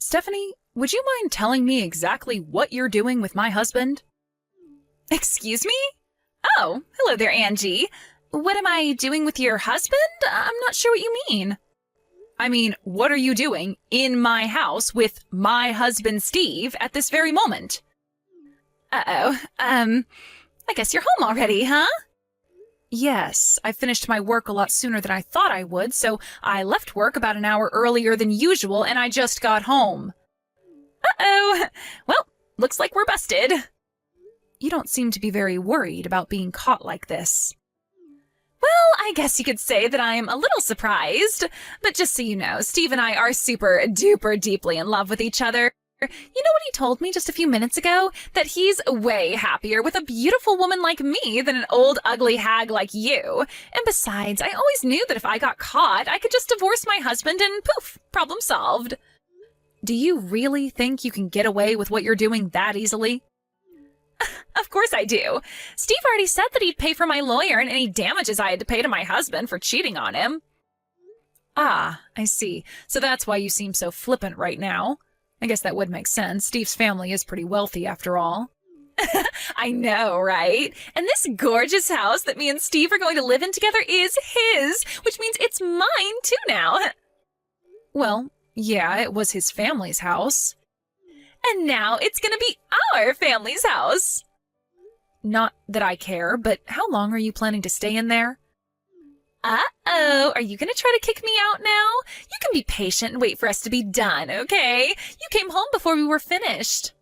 Stephanie, would you mind telling me exactly what you're doing with my husband? Excuse me? Oh, hello there, Angie. What am I doing with your husband? I'm not sure what you mean. I mean, what are you doing in my house with my husband Steve at this very moment? I guess you're home already, huh? Yes, I finished my work a lot sooner than I thought I would, so I left work about an hour earlier than usual and I just got home. Uh-oh. Well, looks like we're busted. You don't seem to be very worried about being caught like this. Well, I guess you could say that I'm a little surprised, but just so you know, Steve and I are super duper deeply in love with each other. You know what he told me just a few minutes ago? That he's way happier with a beautiful woman like me than an old ugly hag like you. And besides, I always knew that if I got caught, I could just divorce my husband and poof, problem solved. Do you really think you can get away with what you're doing that easily? Of course I do. Steve already said that he'd pay for my lawyer and any damages I had to pay to my husband for cheating on him. Ah, I see. So that's why you seem so flippant right now. I guess that would make sense. Steve's family is pretty wealthy after all. I know, right? And this gorgeous house that me and Steve are going to live in together is his, which means it's mine too now. Well, yeah, it was his family's house. And now it's going to be our family's house. Not that I care, but how long are you planning to stay in there? Uh-oh, are you going to try to kick me out now? You can be patient and wait for us to be done, okay? You came home before we were finished.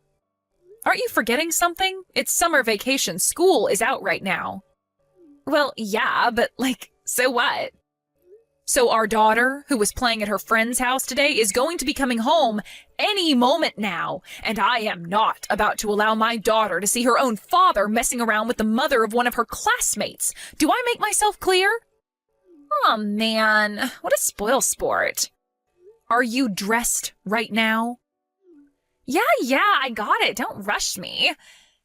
Aren't you forgetting something? It's summer vacation. School is out right now. Well, yeah, but so what? So our daughter, who was playing at her friend's house today, is going to be coming home any moment now, and I am not about to allow my daughter to see her own father messing around with the mother of one of her classmates. Do I make myself clear? Oh man, what a spoil sport. Are you dressed right now? Yeah, I got it. Don't rush me.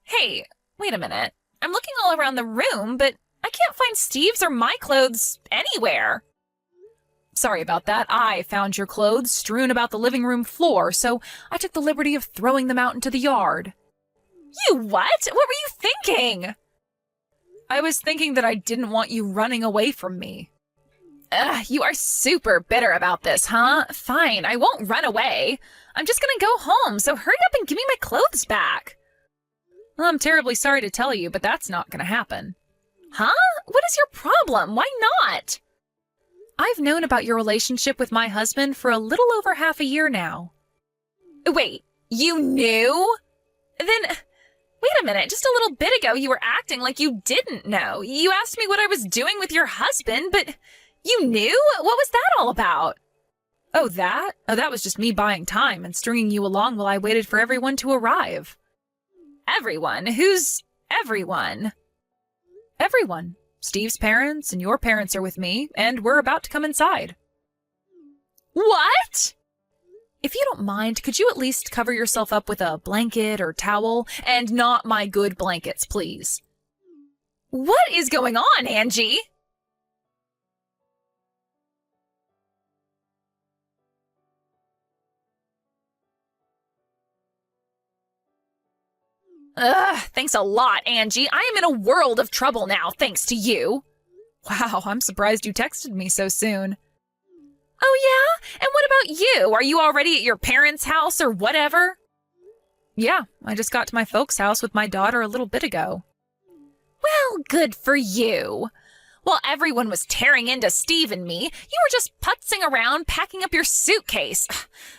Hey, wait a minute. I'm looking all around the room, but I can't find Steve's or my clothes anywhere. Sorry about that. I found your clothes strewn about the living room floor, so I took the liberty of throwing them out into the yard. You what? What were you thinking? I was thinking that I didn't want you running away from me. Ugh, you are super bitter about this, huh? Fine, I won't run away. I'm just gonna go home, so hurry up and give me my clothes back. Well, I'm terribly sorry to tell you, but that's not gonna happen. Huh? What is your problem? Why not? I've known about your relationship with my husband for a little over half a year now. Wait, you knew? Then, wait a minute, just a little bit ago you were acting like you didn't know. You asked me what I was doing with your husband, but you knew? What was that all about? Oh, that? Oh, that was just me buying time and stringing you along while I waited for everyone to arrive. Everyone? Who's everyone? Everyone. Steve's parents and your parents are with me, and we're about to come inside. What? If you don't mind, could you at least cover yourself up with a blanket or towel? And not my good blankets, please. What is going on, Angie? Ugh, thanks a lot, Angie. I am in a world of trouble now, thanks to you. Wow, I'm surprised you texted me so soon. Oh yeah? And what about you? Are you already at your parents' house or whatever? Yeah, I just got to my folks' house with my daughter a little bit ago. Well, good for you. While everyone was tearing into Steve and me, you were just putzing around packing up your suitcase.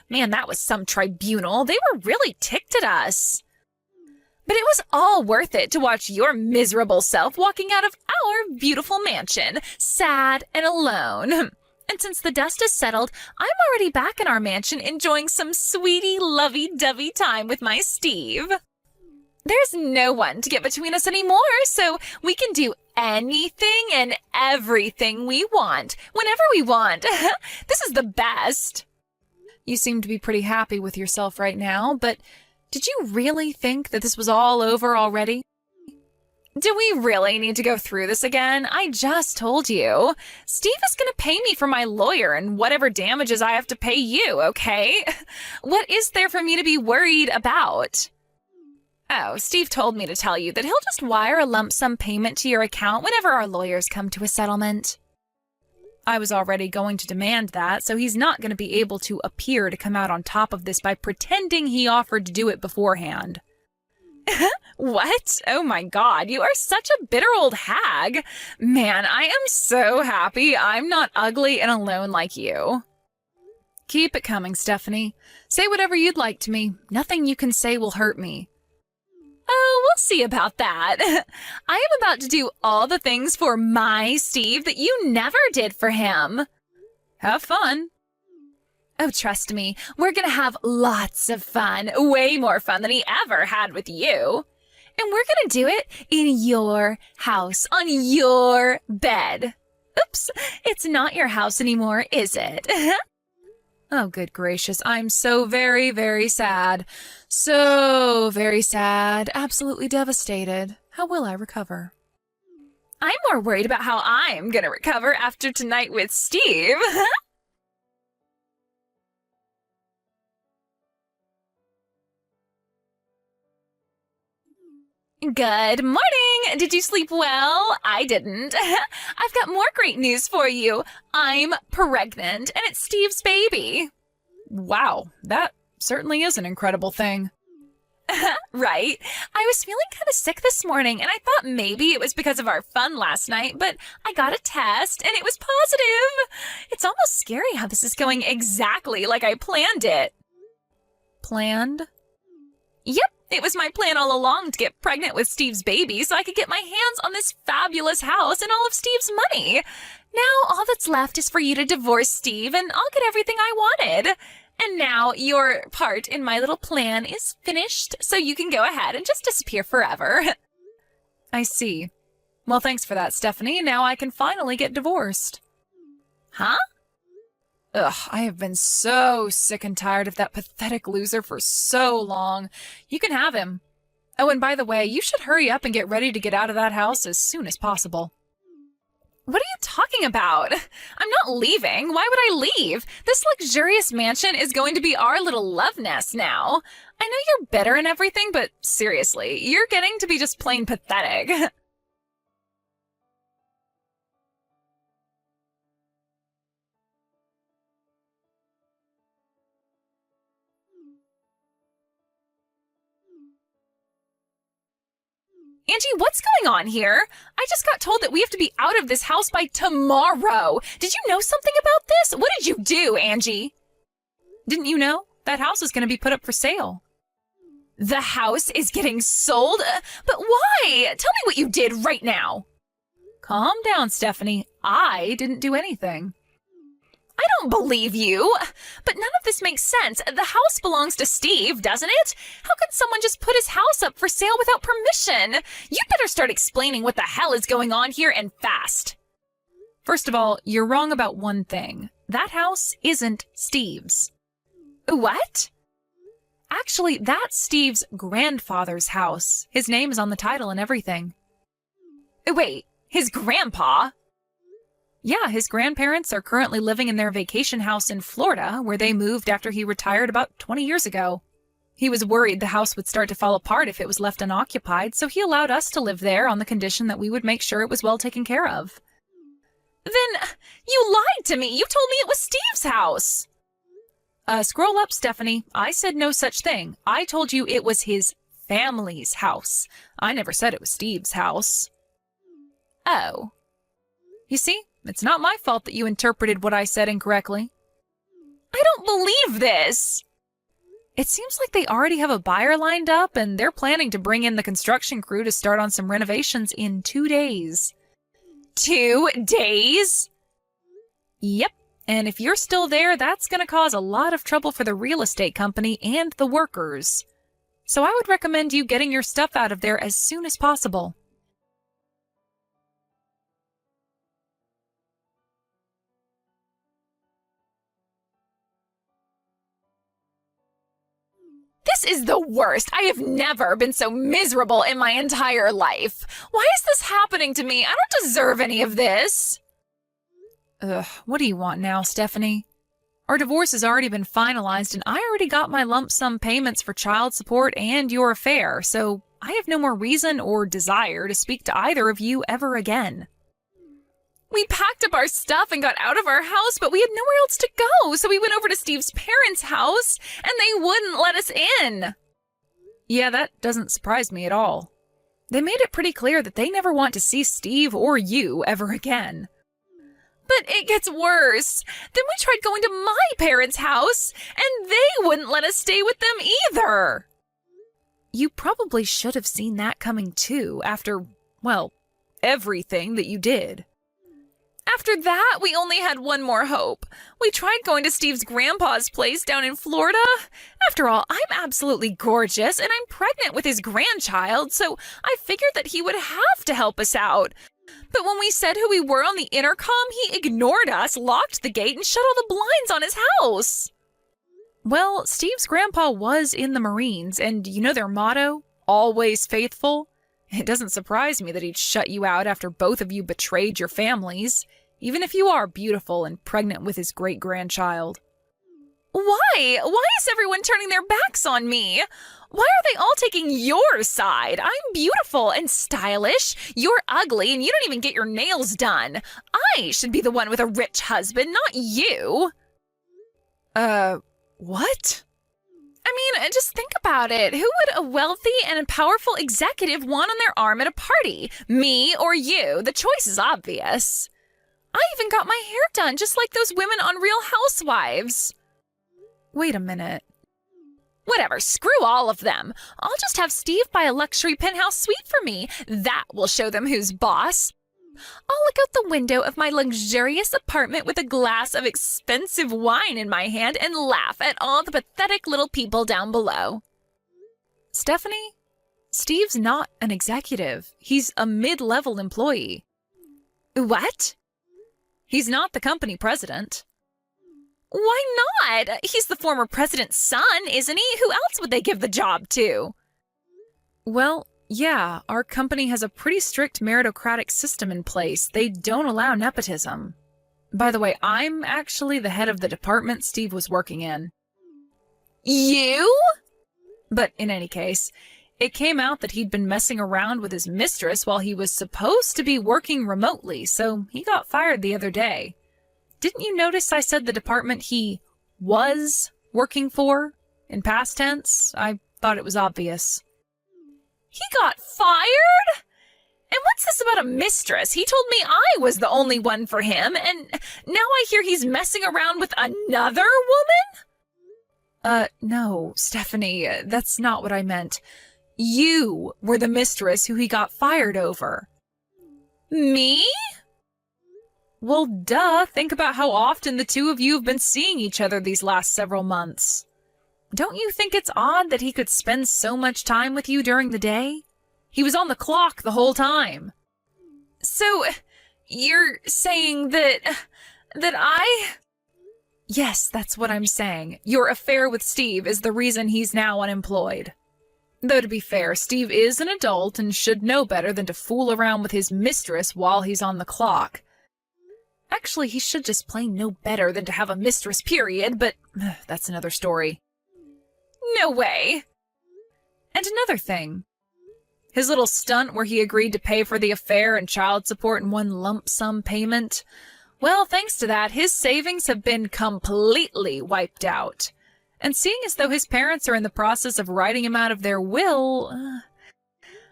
Man, that was some tribunal. They were really ticked at us. But it was all worth it to watch your miserable self walking out of our beautiful mansion, sad and alone. And since the dust has settled, I'm already back in our mansion enjoying some sweetie, lovey-dovey time with my Steve. There's no one to get between us anymore, so we can do anything and everything we want, whenever we want. This is the best. You seem to be pretty happy with yourself right now, but did you really think that this was all over already? Do we really need to go through this again? I just told you. Steve is going to pay me for my lawyer and whatever damages I have to pay you, okay? What is there for me to be worried about? Oh, Steve told me to tell you that he'll just wire a lump sum payment to your account whenever our lawyers come to a settlement. I was already going to demand that, so he's not going to be able to appear to come out on top of this by pretending he offered to do it beforehand. What? Oh my God, you are such a bitter old hag. Man, I am so happy I'm not ugly and alone like you. Keep it coming, Stephanie. Say whatever you'd like to me. Nothing you can say will hurt me. Oh, we'll see about that. I am about to do all the things for my Steve that you never did for him. Have fun. Oh, trust me, we're gonna have lots of fun. Way more fun than he ever had with you. And we're gonna do it in your house, on your bed. Oops, it's not your house anymore, is it? Oh, good gracious, I'm so very, very sad. So very sad. Absolutely devastated. How will I recover? I'm more worried about how I'm gonna recover after tonight with Steve. Good morning! Did you sleep well? I didn't. I've got more great news for you. I'm pregnant, and it's Steve's baby. Wow, that certainly is an incredible thing. Right? I was feeling kind of sick this morning, and I thought maybe it was because of our fun last night, but I got a test, and it was positive. It's almost scary how this is going exactly like I planned it. Planned? Yep. It was my plan all along to get pregnant with Steve's baby so I could get my hands on this fabulous house and all of Steve's money. Now all that's left is for you to divorce Steve and I'll get everything I wanted. And now your part in my little plan is finished, so you can go ahead and just disappear forever. I see. Well, thanks for that, Stephanie. Now I can finally get divorced. Huh? Ugh, I have been so sick and tired of that pathetic loser for so long. You can have him. Oh, and by the way, you should hurry up and get ready to get out of that house as soon as possible. What are you talking about? I'm not leaving. Why would I leave? This luxurious mansion is going to be our little love nest now. I know you're bitter and everything, but seriously, you're getting to be just plain pathetic. Angie, what's going on here? I just got told that we have to be out of this house by tomorrow. Did you know something about this? What did you do, Angie? Didn't you know? That house is going to be put up for sale. The house is getting sold? But why? Tell me what you did right now. Calm down, Stephanie. I didn't do anything. I don't believe you. But none of this makes sense. The house belongs to Steve, doesn't it? How can someone just put his house up for sale without permission? You'd better start explaining what the hell is going on here and fast. First of all, you're wrong about one thing. That house isn't Steve's. What? Actually, that's Steve's grandfather's house. His name is on the title and everything. Wait, his grandpa? Yeah, his grandparents are currently living in their vacation house in Florida, where they moved after he retired about 20 years ago. He was worried the house would start to fall apart if it was left unoccupied, so he allowed us to live there on the condition that we would make sure it was well taken care of. Then you lied to me. You told me it was Steve's house. Scroll up, Stephanie. I said no such thing. I told you it was his family's house. I never said it was Steve's house. Oh. You see? It's not my fault that you interpreted what I said incorrectly. I don't believe this! It seems like they already have a buyer lined up, and they're planning to bring in the construction crew to start on some renovations in 2 days. 2 days? Yep, and if you're still there, that's going to cause a lot of trouble for the real estate company and the workers. So I would recommend you getting your stuff out of there as soon as possible. This This is the worst. I have never been so miserable in my entire life. Why is this happening to me? I don't deserve any of this. Ugh, what do you want now, Stephanie? Our divorce has already been finalized, and I already got my lump sum payments for child support and your affair, so I have no more reason or desire to speak to either of you ever again. We packed up our stuff and got out of our house, but we had nowhere else to go, so we went over to Steve's parents' house, and they wouldn't let us in. Yeah, that doesn't surprise me at all. They made it pretty clear that they never want to see Steve or you ever again. But it gets worse. Then we tried going to my parents' house, and they wouldn't let us stay with them either. You probably should have seen that coming too after, well, everything that you did. After that, we only had one more hope. We tried going to Steve's grandpa's place down in Florida. After all, I'm absolutely gorgeous, and I'm pregnant with his grandchild, so I figured that he would have to help us out. But when we said who we were on the intercom, he ignored us, locked the gate, and shut all the blinds on his house. Well, Steve's grandpa was in the Marines, and you know their motto? Always faithful? It doesn't surprise me that he'd shut you out after both of you betrayed your families, even if you are beautiful and pregnant with his great-grandchild. Why? Why is everyone turning their backs on me? Why are they all taking your side? I'm beautiful and stylish. You're ugly and you don't even get your nails done. I should be the one with a rich husband, not you. What? I mean, just think about it. Who would a wealthy and a powerful executive want on their arm at a party? Me or you? The choice is obvious. I even got my hair done, just like those women on Real Housewives. Wait a minute. Whatever, screw all of them. I'll just have Steve buy a luxury penthouse suite for me. That will show them who's boss. I'll look out the window of my luxurious apartment with a glass of expensive wine in my hand and laugh at all the pathetic little people down below. Stephanie, Steve's not an executive. He's a mid-level employee. What? He's not the company president. Why not? He's the former president's son, isn't he? Who else would they give the job to? Well, yeah, our company has a pretty strict meritocratic system in place. They don't allow nepotism. By the way, I'm actually the head of the department Steve was working in. You? But in any case, it came out that he'd been messing around with his mistress while he was supposed to be working remotely, so he got fired the other day. Didn't you notice I said the department he was working for in past tense? I thought it was obvious. He got fired? And what's this about a mistress? He told me I was the only one for him, and now I hear he's messing around with another woman? No, Stephanie, that's not what I meant. You were the mistress who he got fired over. Me? Well, duh. Think about how often the two of you have been seeing each other these last several months. Don't you think it's odd that he could spend so much time with you during the day? He was on the clock the whole time. So, you're saying that I... Yes, that's what I'm saying. Your affair with Steve is the reason he's now unemployed. Though to be fair, Steve is an adult and should know better than to fool around with his mistress while he's on the clock. Actually, he should just plain know better than to have a mistress, period, but that's another story. No way. And another thing. His little stunt where he agreed to pay for the affair and child support in one lump sum payment. Well, thanks to that, his savings have been completely wiped out. And seeing as though his parents are in the process of writing him out of their will,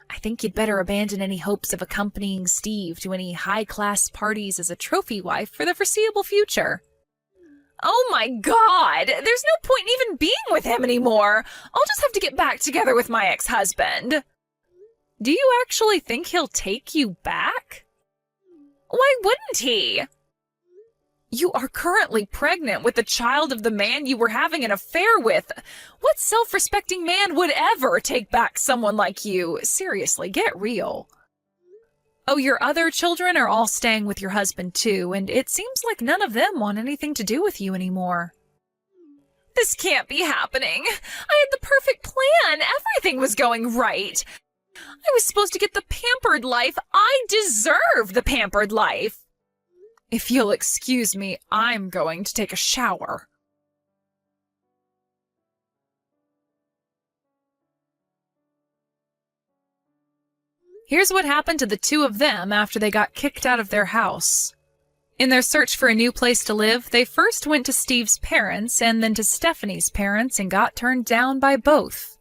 I think you'd better abandon any hopes of accompanying Steve to any high-class parties as a trophy wife for the foreseeable future. Oh my God! There's no point in even being with him anymore! I'll just have to get back together with my ex-husband. Do you actually think he'll take you back? Why wouldn't he? You are currently pregnant with the child of the man you were having an affair with. What self-respecting man would ever take back someone like you? Seriously, get real. Oh, your other children are all staying with your husband too, and it seems like none of them want anything to do with you anymore. This can't be happening. I had the perfect plan. Everything was going right. I was supposed to get the pampered life. I deserve the pampered life. If you'll excuse me, I'm going to take a shower. Here's what happened to the two of them after they got kicked out of their house. In their search for a new place to live, they first went to Steve's parents and then to Stephanie's parents and got turned down by both.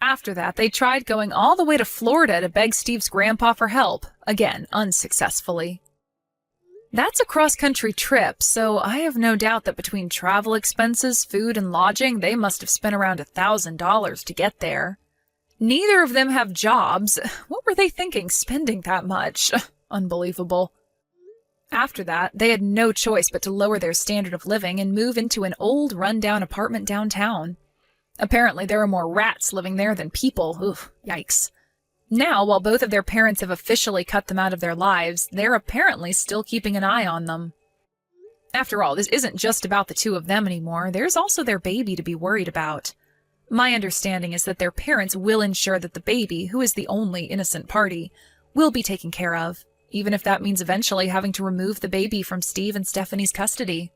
After that, they tried going all the way to Florida to beg Steve's grandpa for help, again, unsuccessfully. That's a cross-country trip, so I have no doubt that between travel expenses, food, and lodging, they must have spent around $1,000 to get there. Neither of them have jobs. What were they thinking, spending that much? Unbelievable. After that, they had no choice but to lower their standard of living and move into an old, run-down apartment downtown. Apparently, there are more rats living there than people. Oof, yikes. Now, while both of their parents have officially cut them out of their lives, they're apparently still keeping an eye on them. After all, this isn't just about the two of them anymore. There's also their baby to be worried about. My understanding is that their parents will ensure that the baby, who is the only innocent party, will be taken care of, even if that means eventually having to remove the baby from Steve and Stephanie's custody.